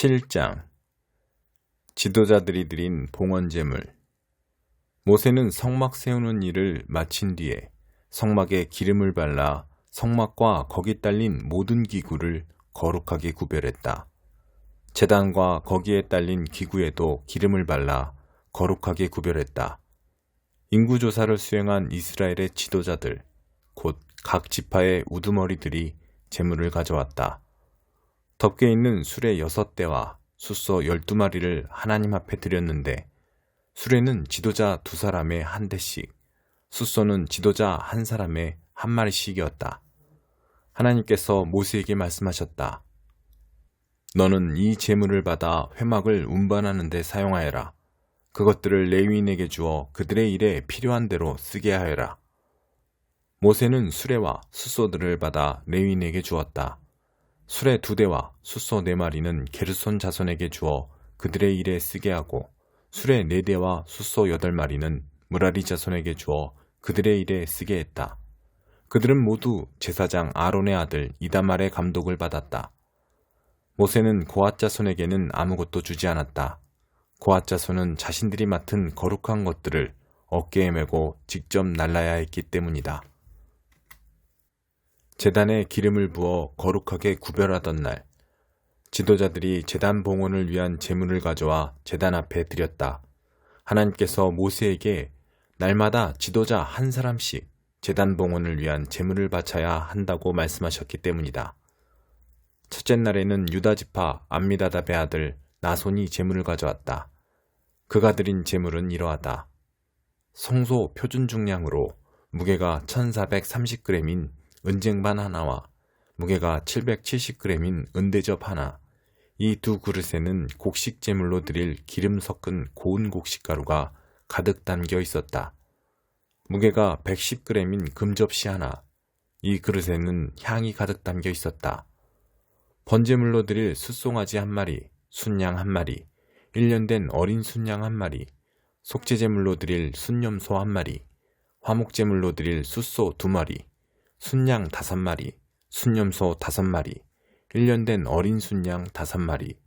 7장 지도자들이 드린 봉헌제물. 모세는 성막 세우는 일을 마친 뒤에 성막에 기름을 발라 성막과 거기 딸린 모든 기구를 거룩하게 구별했다. 제단과 거기에 딸린 기구에도 기름을 발라 거룩하게 구별했다. 인구조사를 수행한 이스라엘의 지도자들, 곧 각 지파의 우두머리들이 제물을 가져왔다. 덮개 있는 수레 6대와 숫소 12마리를 하나님 앞에 드렸는데, 수레는 지도자 2사람에 1대씩, 숫소는 지도자 1사람에 1마리씩이었다. 하나님께서 모세에게 말씀하셨다. 너는 이 제물을 받아 회막을 운반하는 데 사용하여라. 그것들을 레위인에게 주어 그들의 일에 필요한 대로 쓰게 하여라. 모세는 수레와 숫소들을 받아 레위인에게 주었다. 수레 2대와 숫소 4마리는 게르손 자손에게 주어 그들의 일에 쓰게 하고, 수레 4대와 숫소 8마리는 무라리 자손에게 주어 그들의 일에 쓰게 했다. 그들은 모두 제사장 아론의 아들 이다말의 감독을 받았다. 모세는 고앗 자손에게는 아무것도 주지 않았다. 고앗 자손은 자신들이 맡은 거룩한 것들을 어깨에 메고 직접 날라야 했기 때문이다. 제단에 기름을 부어 거룩하게 구별하던 날, 지도자들이 제단 봉헌을 위한 제물을 가져와 제단 앞에 드렸다. 하나님께서 모세에게 날마다 지도자 1사람씩 제단 봉헌을 위한 제물을 바쳐야 한다고 말씀하셨기 때문이다. 첫째 날에는 유다지파 암미다답의 아들 나손이 제물을 가져왔다. 그가 드린 제물은 이러하다. 성소 표준 중량으로 무게가 1430g인 은쟁반 하나와 무게가 770g인 은대접 하나, 이 2 그릇에는 곡식 제물로 드릴 기름 섞은 고운 곡식가루가 가득 담겨 있었다. 무게가 110g인 금접시 하나, 이 그릇에는 향이 가득 담겨 있었다. 번제물로 드릴 숫송아지 1마리, 순양 1마리, 1년 된 어린 순양 1마리, 속죄제물로 드릴 순염소 1마리, 화목제물로 드릴 숫소 2마리, 순양 5마리, 순염소 5마리, 1년 된 어린 순양 5마리.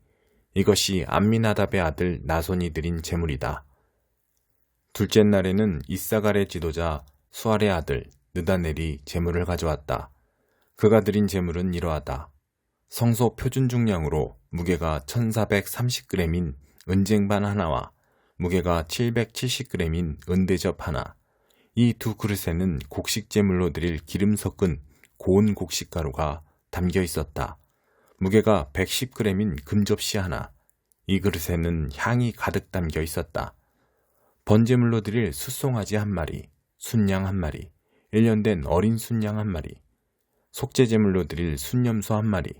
이것이 암미나답의 아들 나손이 드린 제물이다. 둘째 날에는 이사갈의 지도자 수알의 아들 느다넬이 제물을 가져왔다. 그가 드린 제물은 이러하다. 성소 표준 중량으로 무게가 1430g인 은쟁반 하나와 무게가 770g인 은대접 하나, 이 2 그릇에는 곡식 제물로 드릴 기름 섞은 고운 곡식가루가 담겨 있었다. 무게가 110g인 금접시 하나, 이 그릇에는 향이 가득 담겨 있었다. 번제물로 드릴 숫송아지 1마리, 순양 1마리, 1년 된 어린 순양 1마리, 속죄제물로 드릴 순염소 1마리,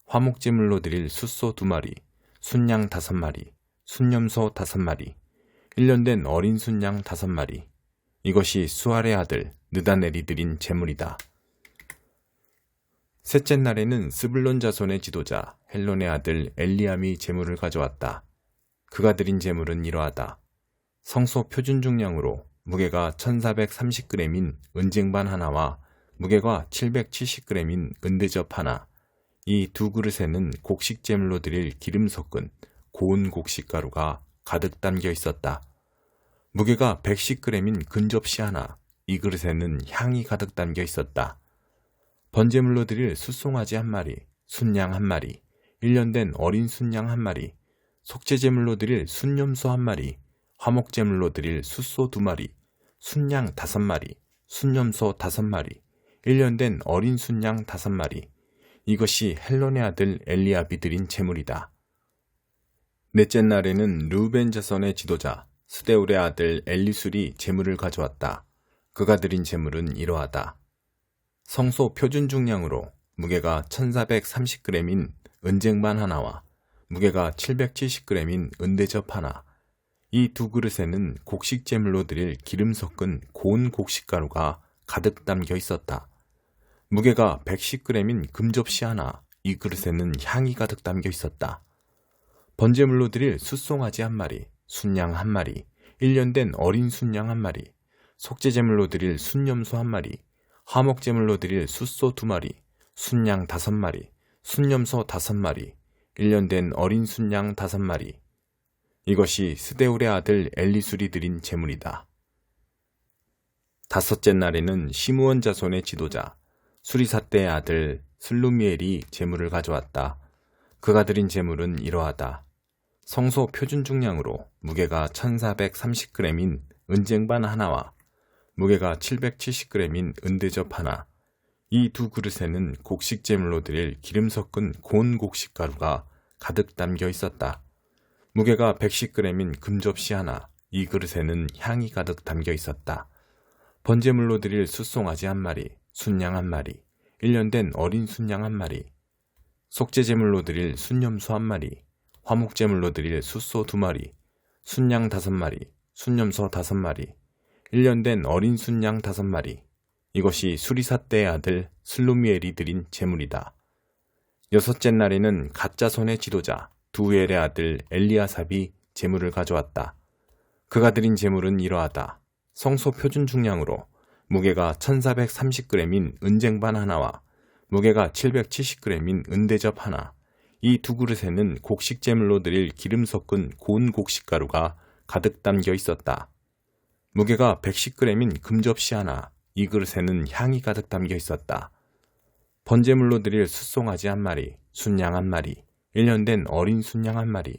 화목제물로 드릴 숫소 2마리, 순양 5마리, 순염소 5마리, 1년 된 어린 순양 5마리. 이것이 수알의 아들 느다넬이 드린 제물이다. 셋째 날에는 스불론 자손의 지도자 헬론의 아들 엘리암이 제물을 가져왔다. 그가 드린 제물은 이러하다. 성소 표준 중량으로 무게가 1430g인 은쟁반 하나와 무게가 770g인 은대접 하나, 이 2 그릇에는 곡식 제물로 드릴 기름 섞은 고운 곡식가루가 가득 담겨 있었다. 무게가 110g인 금접시 하나, 이 그릇에는 향이 가득 담겨 있었다. 번제물로 드릴 숫송아지 1마리, 순양 1마리, 1년 된 어린 순양 1마리, 속죄제물로 드릴 순염소 1마리, 화목제물로 드릴 숫소 2마리, 순양 5마리, 순염소 5마리, 1년 된 어린 순양 5마리. 이것이 헬론의 아들 엘리압이 드린 제물이다. 넷째 날에는 르우벤 자손의 지도자 스데울의 아들 엘리술이 제물을 가져왔다. 그가 드린 제물은 이러하다. 성소 표준 중량으로 무게가 1430g인 은쟁반 하나와 무게가 770g인 은대접 하나, 이 2 그릇에는 곡식 제물로 드릴 기름 섞은 고운 곡식가루가 가득 담겨 있었다. 무게가 110g인 금접시 하나, 이 그릇에는 향이 가득 담겨 있었다. 번제물로 드릴 숫송아지 1마리, 순양 1마리, 1년 된 어린 순양 1마리, 속죄제물로 드릴 순염소 1마리, 화목제물로 드릴 숫소 2마리, 순양 5마리, 순염소 5마리, 1년 된 어린 순양 5마리. 이것이 스데울의 아들 엘리술이 드린 제물이다. 다섯째 날에는 시므온 자손의 지도자 수리삿대의 아들 슬루미엘이 제물을 가져왔다. 그가 드린 제물은 이러하다. 성소 표준 중량으로 무게가 1430g인 은쟁반 하나와 무게가 770g인 은대접 하나. 이 두 그릇에는 곡식 제물로 드릴 기름 섞은 고운 곡식 가루가 가득 담겨 있었다. 무게가 110g인 금접시 하나. 이 그릇에는 향이 가득 담겨 있었다. 번제물로 드릴 숫송아지 1마리, 순양 1마리, 1년 된 어린 순양 1마리, 속죄제물로 드릴 순염소 1마리, 화목제물로 드릴 숫소 2마리, 순양 5마리, 순염소 5마리, 1년 된 어린 순양 5마리. 이것이 수리삿대의 아들 슬루미엘이 드린 제물이다. 여섯째 날에는 갓자손의 지도자 두엘의 아들 엘리아삽이 제물을 가져왔다. 그가 드린 제물은 이러하다. 성소 표준 중량으로 무게가 1430g인 은쟁반 하나와 무게가 770g인 은대접 하나. 이 두 그릇에는 곡식 제물로 드릴 기름 섞은 고운 곡식 가루가 가득 담겨 있었다. 무게가 110g인 금접시 하나. 이 그릇에는 향이 가득 담겨 있었다. 번제물로 드릴 숫송아지 1마리, 순양 1마리, 1년 된 어린 순양 1마리,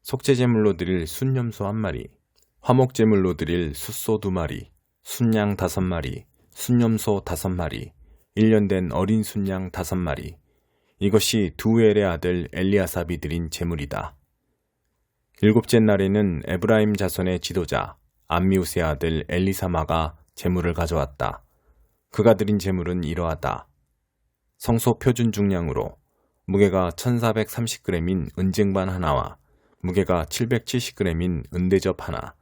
속죄제물로 드릴 순염소 1마리, 화목제물로 드릴 숫소 2마리, 순양 5마리, 순염소 5마리, 1년 된 어린 순양 5마리. 이것이 두엘의 아들 엘리아삽이 드린 제물이다. 일곱째 날에는 에브라임 자손의 지도자 암미우스의 아들 엘리사마가 제물을 가져왔다. 그가 드린 제물은 이러하다. 성소 표준 중량으로 무게가 1430g인 은쟁반 하나와 무게가 770g인 은대접 하나.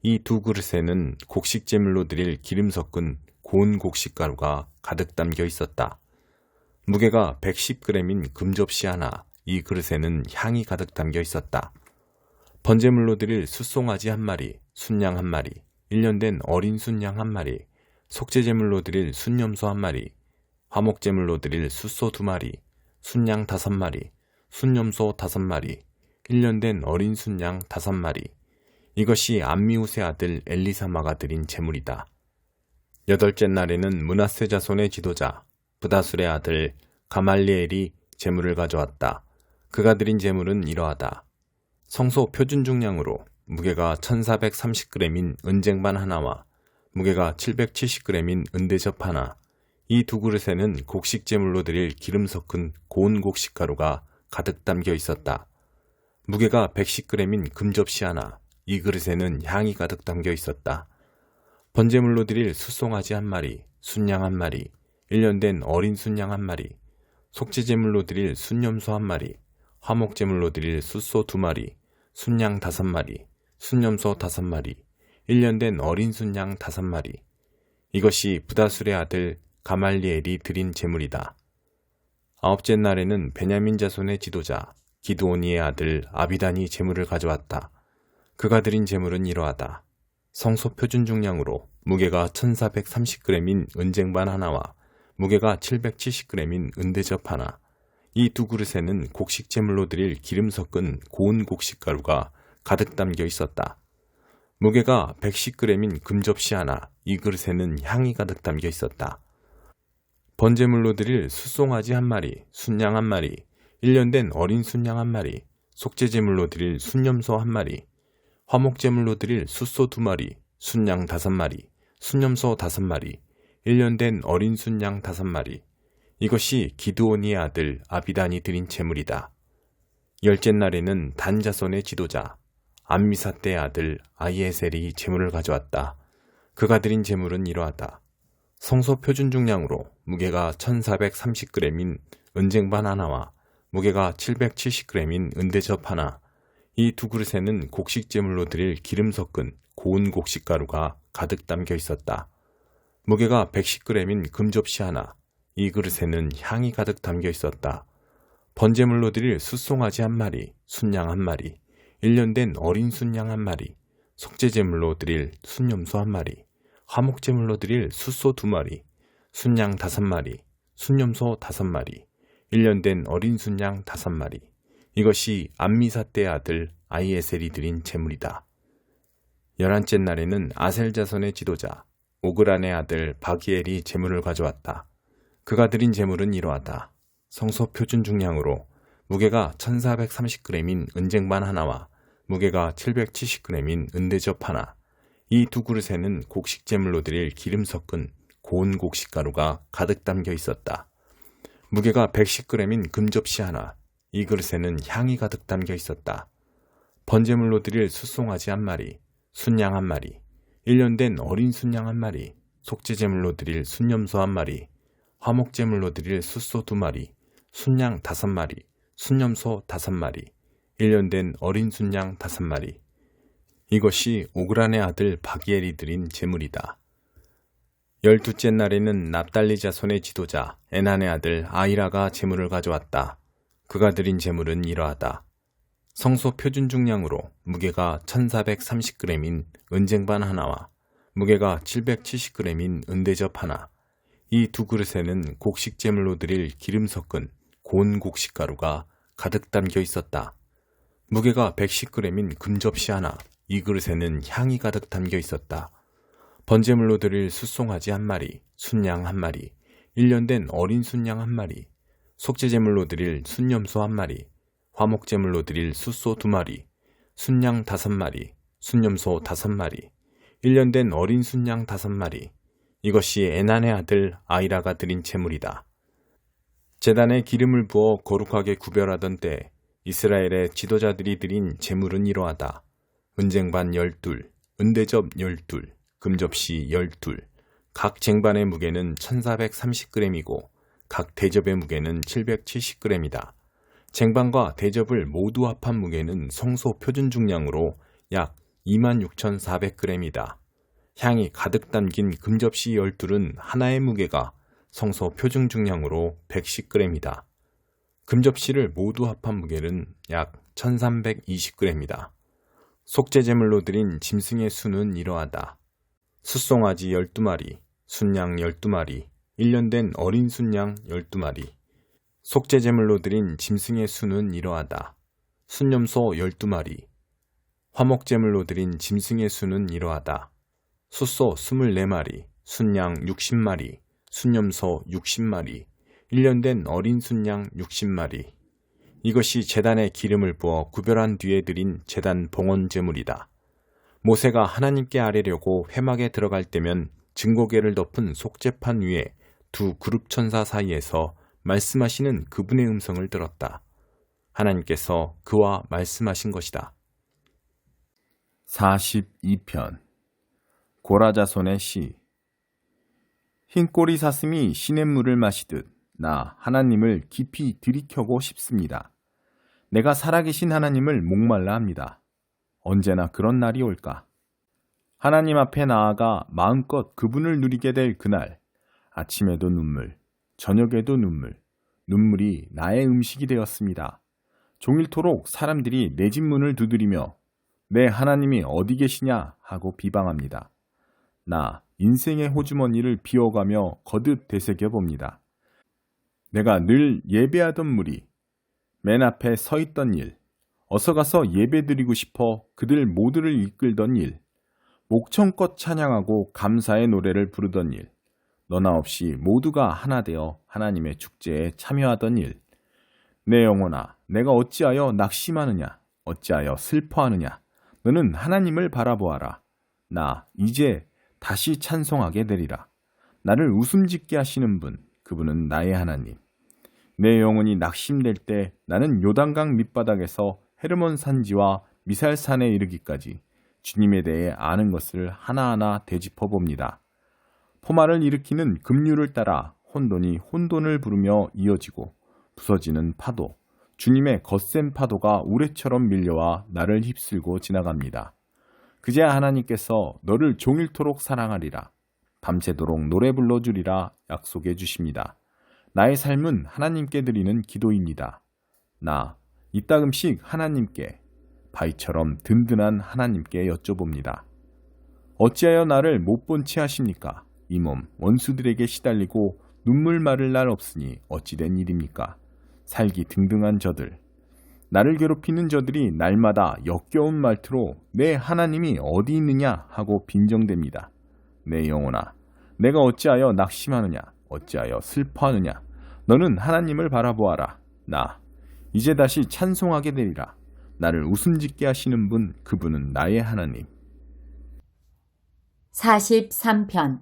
이 두 그릇에는 곡식 제물로 드릴 기름 섞은 고운 곡식 가루가 가득 담겨 있었다. 무게가 110g인 금접시 하나. 이 그릇에는 향이 가득 담겨 있었다. 번제물로 드릴 숫송아지 1마리, 순양 1마리, 1년 된 어린 순양 1마리, 속죄제물로 드릴 순염소 1마리, 화목제물로 드릴 숫소 2마리, 순양 5마리, 순염소 5마리, 1년 된 어린 순양 5마리. 이것이 암미우스의 아들 엘리사마가 드린 제물이다. 여덟째 날에는 므낫세 자손의 지도자 브다술의 아들 가말리엘이 제물을 가져왔다. 그가 드린 제물은 이러하다. 성소 표준 중량으로 무게가 1430g인 은쟁반 하나와 무게가 770g인 은대접 하나. 이 두 그릇에는 곡식 제물로 드릴 기름 섞은 고운 곡식 가루가 가득 담겨 있었다. 무게가 110g인 금접시 하나. 이 그릇에는 향이 가득 담겨 있었다. 번제물로 드릴 숫송아지 1마리, 순양 1마리, 1년 된 어린 순양 1마리, 속죄제물로 드릴 순염소 1마리, 화목제물로 드릴 숫소 2마리, 순양 5마리, 순염소 5마리, 1년 된 어린 순양 5마리. 이것이 브다술의 아들 가말리엘이 드린 제물이다. 아홉째 날에는 베냐민 자손의 지도자 기드오니의 아들 아비단이 제물을 가져왔다. 그가 드린 제물은 이러하다. 성소 표준 중량으로 무게가 1430g인 은쟁반 하나와 무게가 770g인 은대접 하나. 이 두 그릇에는 곡식 제물로 드릴 기름 섞은 고운 곡식 가루가 가득 담겨 있었다. 무게가 110g인 금접시 하나. 이 그릇에는 향이 가득 담겨 있었다. 번제물로 드릴 숫송아지 1마리, 순양 1마리, 1년 된 어린 순양 1마리, 속죄제물로 드릴 순염소 1마리, 화목제물로 드릴 숫소 2마리, 순양 5마리, 순염소 5마리, 1년 된 어린 순양 5마리. 이것이 기드오니의 아들 아비단이 드린 제물이다. 열째 날에는 단 자손의 지도자 암미삿대의 아들 아히에셀이 제물을 가져왔다. 그가 드린 제물은 이러하다. 성소 표준 중량으로 무게가 1430g인 은쟁반 하나와 무게가 770g인 은대접 하나. 이 두 그릇에는 곡식 제물로 드릴 기름 섞은 고운 곡식 가루가 가득 담겨 있었다. 무게가 110g인 금접시 하나. 이 그릇에는 향이 가득 담겨 있었다. 번제물로 드릴 숫송아지 1마리, 순양 1마리, 1년 된 어린 순양 1마리, 속죄제물로 드릴 순염소 1마리, 화목제물로 드릴 숫소 2마리, 순양 5마리, 순염소 5마리, 1년 된 어린 순양 5마리. 이것이 암미사대의 아들 아히에셀이 드린 제물이다. 11째 날에는 아셀 자손의 지도자 오그란의 아들 바기엘이 제물을 가져왔다. 그가 드린 제물은 이러하다. 성소 표준 중량으로 무게가 1430g인 은쟁반 하나와 무게가 770g인 은대접 하나, 이 두 그릇에는 곡식 제물로 드릴 기름 섞은 고운 곡식가루가 가득 담겨 있었다. 무게가 110g인 금접시 하나, 이 그릇에는 향이 가득 담겨 있었다. 번제물로 드릴 숫송아지 한 마리, 순양 한 마리, 1년 된 어린 순양 한 마리, 속죄제물로 드릴 순염소 한 마리, 화목제물로 드릴 숫소 2마리, 순양 5마리, 순염소 5마리, 1년 된 어린 순양 5마리. 이것이 오그란의 아들 바기엘이 드린 제물이다. 12째 날에는 납달리 자손의 지도자 에난의 아들 아히라가 제물을 가져왔다. 그가 드린 제물은 이러하다. 성소 표준 중량으로 무게가 1430g인 은쟁반 하나와 무게가 770g인 은대접 하나, 이 두 그릇에는 곡식 제물로 드릴 기름 섞은 고운 곡식가루가 가득 담겨 있었다. 무게가 110g인 금접시 하나, 이 그릇에는 향이 가득 담겨 있었다. 번제물로 드릴 숫송아지 한 마리, 순양 한 마리, 1년 된 어린 순양 한 마리, 속죄제물로 드릴 순염소 한 마리, 화목제물로 드릴 숫소 2마리, 순양 5마리, 순염소 5마리, 1년 된 어린 순양 5마리. 이것이 에난의 아들 아히라가 드린 제물이다. 제단에 기름을 부어 거룩하게 구별하던 때 이스라엘의 지도자들이 드린 제물은 이러하다. 은쟁반 12, 은대접 12, 금접시 12, 각 쟁반의 무게는 1430g이고 각 대접의 무게는 770g이다. 쟁반과 대접을 모두 합한 무게는 성소 표준 중량으로 약 26,400g이다. 향이 가득 담긴 금접시 12은 하나의 무게가 성소 표준 중량으로 110g이다. 금접시를 모두 합한 무게는 약 1320g이다. 속죄제물로 드린 짐승의 수는 이러하다. 숫송아지 12마리, 순양 12마리, 1년 된 어린 순양 12마리. 속죄제물로 드린 짐승의 수는 이러하다. 순염소 12마리. 화목제물로 드린 짐승의 수는 이러하다. 숫소 24마리, 순양 60마리, 순염소 60마리, 1년 된 어린 순양 60마리. 이것이 제단에 기름을 부어 구별한 뒤에 드린 제단 봉헌 제물이다. 모세가 하나님께 아뢰려고 회막에 들어갈 때면 증거궤를 덮은 속죄판 위에 두 그룹 천사 사이에서 말씀하시는 그분의 음성을 들었다. 하나님께서 그와 말씀하신 것이다. 42편 고라 자손의 시. 흰 꼬리 사슴이 시냇물을 마시듯 나 하나님을 깊이 들이켜고 싶습니다. 내가 살아계신 하나님을 목말라 합니다. 언제나 그런 날이 올까? 하나님 앞에 나아가 마음껏 그분을 누리게 될 그날, 아침에도 눈물, 저녁에도 눈물, 눈물이 나의 음식이 되었습니다. 종일토록 사람들이 내 집 문을 두드리며 내 하나님이 어디 계시냐 하고 비방합니다. 나 인생의 호주머니를 비워가며 거듭 되새겨봅니다. 내가 늘 예배하던 무리, 맨 앞에 서 있던 일, 어서 가서 예배드리고 싶어 그들 모두를 이끌던 일, 목청껏 찬양하고 감사의 노래를 부르던 일, 너나 없이 모두가 하나 되어 하나님의 축제에 참여하던 일. 내 영혼아, 내가 어찌하여 낙심하느냐, 어찌하여 슬퍼하느냐, 너는 하나님을 바라보아라. 나 이제 다시 찬송하게 되리라. 나를 웃음짓게 하시는 분, 그분은 나의 하나님. 내 영혼이 낙심될 때 나는 요단강 밑바닥에서 헤르몬 산지와 미살산에 이르기까지 주님에 대해 아는 것을 하나하나 되짚어 봅니다. 포마를 일으키는 급류를 따라 혼돈이 혼돈을 부르며 이어지고 부서지는 파도, 주님의 거센 파도가 우레처럼 밀려와 나를 휩쓸고 지나갑니다. 그제야 하나님께서 너를 종일토록 사랑하리라, 밤새도록 노래 불러주리라 약속해 주십니다. 나의 삶은 하나님께 드리는 기도입니다. 나 이따금씩 하나님께, 바위처럼 든든한 하나님께 여쭤봅니다. 어찌하여 나를 못 본 채 하십니까? 이 몸 원수들에게 시달리고 눈물 마를 날 없으니 어찌된 일입니까? 살기 등등한 저들, 나를 괴롭히는 저들이 날마다 역겨운 말투로 내 하나님이 어디 있느냐 하고 빈정댑니다. 내 영혼아, 내가 어찌하여 낙심하느냐, 어찌하여 슬퍼하느냐. 너는 하나님을 바라보아라. 나 이제 다시 찬송하게 되리라. 나를 웃음짓게 하시는 분, 그분은 나의 하나님. 43편.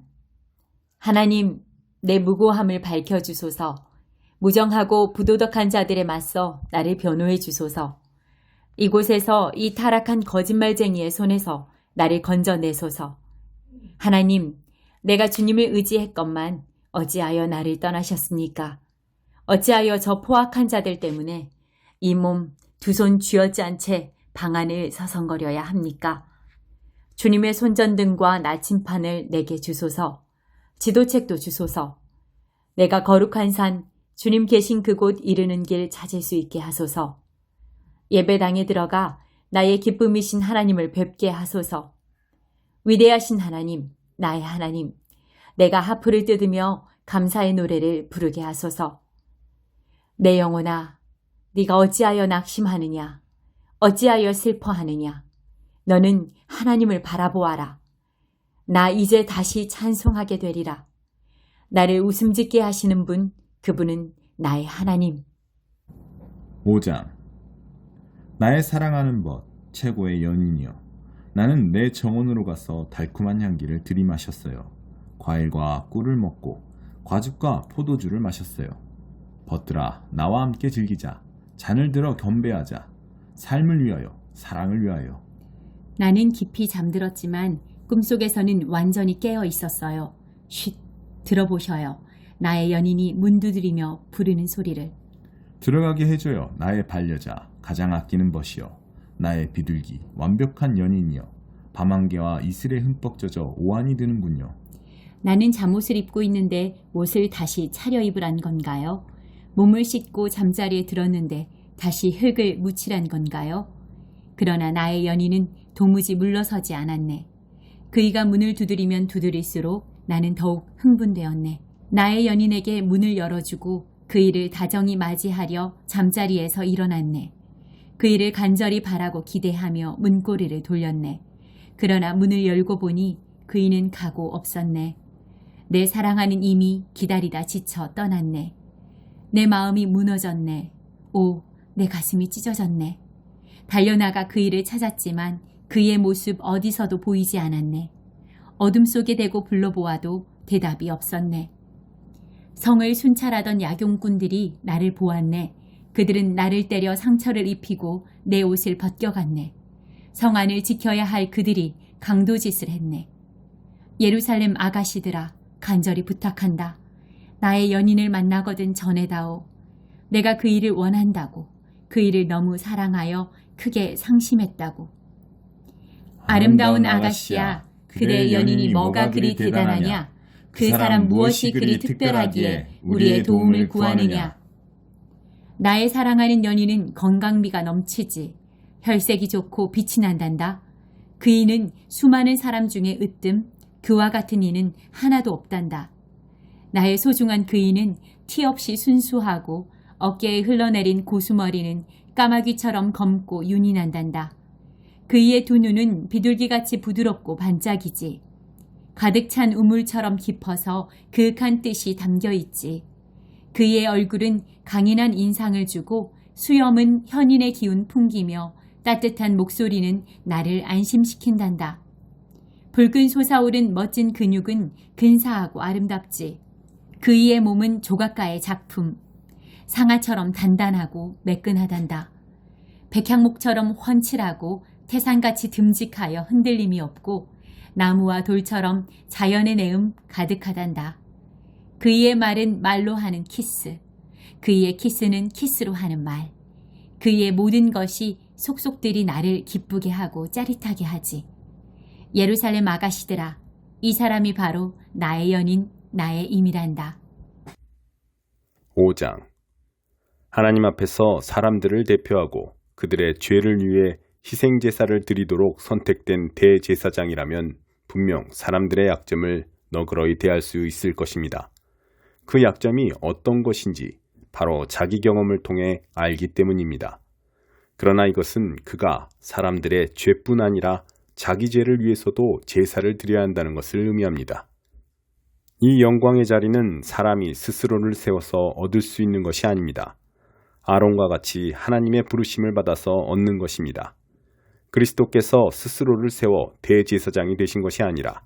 하나님, 내 무고함을 밝혀주소서. 무정하고 부도덕한 자들에 맞서 나를 변호해 주소서. 이곳에서 이 타락한 거짓말쟁이의 손에서 나를 건져내소서. 하나님, 내가 주님을 의지했건만 어찌하여 나를 떠나셨습니까? 어찌하여 저 포악한 자들 때문에 이 몸 두 손 쥐어짠 채 방 안을 서성거려야 합니까? 주님의 손전등과 나침판을 내게 주소서. 지도책도 주소서. 내가 거룩한 산, 주님 계신 그곳 이르는 길 찾을 수 있게 하소서. 예배당에 들어가 나의 기쁨이신 하나님을 뵙게 하소서. 위대하신 하나님, 나의 하나님, 내가 하프를 뜯으며 감사의 노래를 부르게 하소서. 내 영혼아, 네가 어찌하여 낙심하느냐, 어찌하여 슬퍼하느냐. 너는 하나님을 바라보아라. 나 이제 다시 찬송하게 되리라. 나를 웃음짓게 하시는 분, 그분은 나의 하나님. 5장. 나의 사랑하는 벗, 최고의 연인이여. 나는 내 정원으로 가서 달콤한 향기를 들이마셨어요. 과일과 꿀을 먹고 과즙과 포도주를 마셨어요. 벗들아, 나와 함께 즐기자. 잔을 들어 겸배하자. 삶을 위하여, 사랑을 위하여. 나는 깊이 잠들었지만 꿈속에서는 완전히 깨어 있었어요. 쉿, 들어보셔요. 나의 연인이 문 두드리며 부르는 소리를. 들어가게 해줘요. 나의 반려자, 가장 아끼는 벗이여. 나의 비둘기, 완벽한 연인이여. 밤안개와 이슬에 흠뻑 젖어 오한이 드는군요. 나는 잠옷을 입고 있는데 옷을 다시 차려입으란 건가요? 몸을 씻고 잠자리에 들었는데 다시 흙을 묻히란 건가요? 그러나 나의 연인은 도무지 물러서지 않았네. 그이가 문을 두드리면 두드릴수록 나는 더욱 흥분되었네. 나의 연인에게 문을 열어주고 그이를 다정히 맞이하려 잠자리에서 일어났네. 그이를 간절히 바라고 기대하며 문고리를 돌렸네. 그러나 문을 열고 보니 그이는 가고 없었네. 내 사랑하는 이미 기다리다 지쳐 떠났네. 내 마음이 무너졌네. 오, 내 가슴이 찢어졌네. 달려나가 그이를 찾았지만 그의 모습 어디서도 보이지 않았네. 어둠 속에 대고 불러보아도 대답이 없었네. 성을 순찰하던 야경꾼들이 나를 보았네. 그들은 나를 때려 상처를 입히고 내 옷을 벗겨갔네. 성 안을 지켜야 할 그들이 강도짓을 했네. 예루살렘 아가씨들아, 간절히 부탁한다. 나의 연인을 만나거든 전해다오. 내가 그 일을 원한다고. 그 일을 너무 사랑하여 크게 상심했다고. 아름다운 아가씨야, 그대의 연인이 뭐가 그리 대단하냐? 그 사람 무엇이 그리 특별하기에 우리의 도움을 구하느냐? 나의 사랑하는 연인은 건강미가 넘치지. 혈색이 좋고 빛이 난단다. 그 이는 수많은 사람 중에 으뜸, 그와 같은 이는 하나도 없단다. 나의 소중한 그 이는 티 없이 순수하고 어깨에 흘러내린 고수머리는 까마귀처럼 검고 윤이 난단다. 그이의 두 눈은 비둘기같이 부드럽고 반짝이지. 가득 찬 우물처럼 깊어서 그윽한 뜻이 담겨있지. 그이의 얼굴은 강인한 인상을 주고 수염은 현인의 기운 풍기며 따뜻한 목소리는 나를 안심시킨단다. 붉은 솟아오른 멋진 근육은 근사하고 아름답지. 그이의 몸은 조각가의 작품. 상아처럼 단단하고 매끈하단다. 백향목처럼 훤칠하고 태산같이 듬직하여 흔들림이 없고 나무와 돌처럼 자연의 내음 가득하단다. 그이의 말은 말로 하는 키스. 그이의 키스는 키스로 하는 말. 그이의 모든 것이 속속들이 나를 기쁘게 하고 짜릿하게 하지. 예루살렘 아가씨들아, 이 사람이 바로 나의 연인, 나의 임이란다. 5장. 하나님 앞에서 사람들을 대표하고 그들의 죄를 위해 희생제사를 드리도록 선택된 대제사장이라면 분명 사람들의 약점을 너그러이 대할 수 있을 것입니다. 그 약점이 어떤 것인지 바로 자기 경험을 통해 알기 때문입니다. 그러나 이것은 그가 사람들의 죄뿐 아니라 자기 죄를 위해서도 제사를 드려야 한다는 것을 의미합니다. 이 영광의 자리는 사람이 스스로를 세워서 얻을 수 있는 것이 아닙니다. 아론과 같이 하나님의 부르심을 받아서 얻는 것입니다. 그리스도께서 스스로를 세워 대제사장이 되신 것이 아니라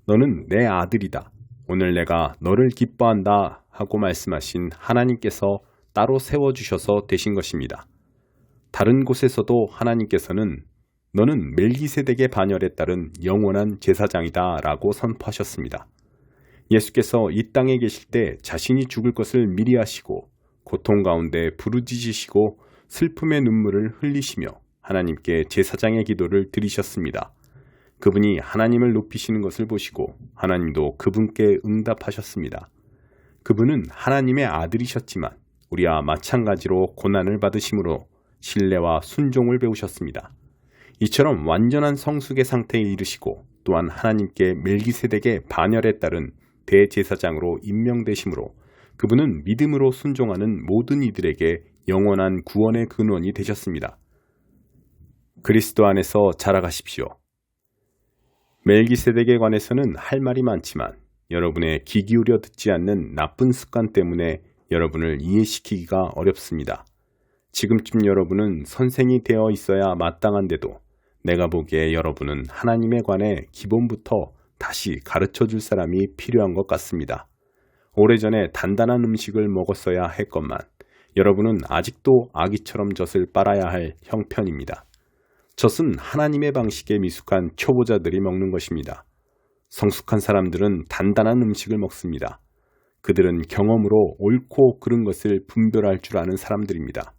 너는 내 아들이다. 오늘 내가 너를 기뻐한다 하고 말씀하신 하나님께서 따로 세워주셔서 되신 것입니다. 다른 곳에서도 하나님께서는 너는 멜기세덱의 반열에 따른 영원한 제사장이다 라고 선포하셨습니다. 예수께서 이 땅에 계실 때 자신이 죽을 것을 미리 아시고 고통 가운데 부르짖으시고 슬픔의 눈물을 흘리시며 하나님께 제사장의 기도를 드리셨습니다. 그분이 하나님을 높이시는 것을 보시고 하나님도 그분께 응답하셨습니다. 그분은 하나님의 아들이셨지만 우리와 마찬가지로 고난을 받으심으로 신뢰와 순종을 배우셨습니다. 이처럼 완전한 성숙의 상태에 이르시고 또한 하나님께 멜기세덱의 반열에 따른 대제사장으로 임명되심으로 그분은 믿음으로 순종하는 모든 이들에게 영원한 구원의 근원이 되셨습니다. 그리스도 안에서 자라가십시오. 멜기세덱에 관해서는 할 말이 많지만 여러분의 귀 기울여 듣지 않는 나쁜 습관 때문에 여러분을 이해시키기가 어렵습니다. 지금쯤 여러분은 선생이 되어 있어야 마땅한데도 내가 보기에 여러분은 하나님에 관해 기본부터 다시 가르쳐 줄 사람이 필요한 것 같습니다. 오래전에 단단한 음식을 먹었어야 했건만 여러분은 아직도 아기처럼 젖을 빨아야 할 형편입니다. 젖은 하나님의 방식에 미숙한 초보자들이 먹는 것입니다. 성숙한 사람들은 단단한 음식을 먹습니다. 그들은 경험으로 옳고 그른 것을 분별할 줄 아는 사람들입니다.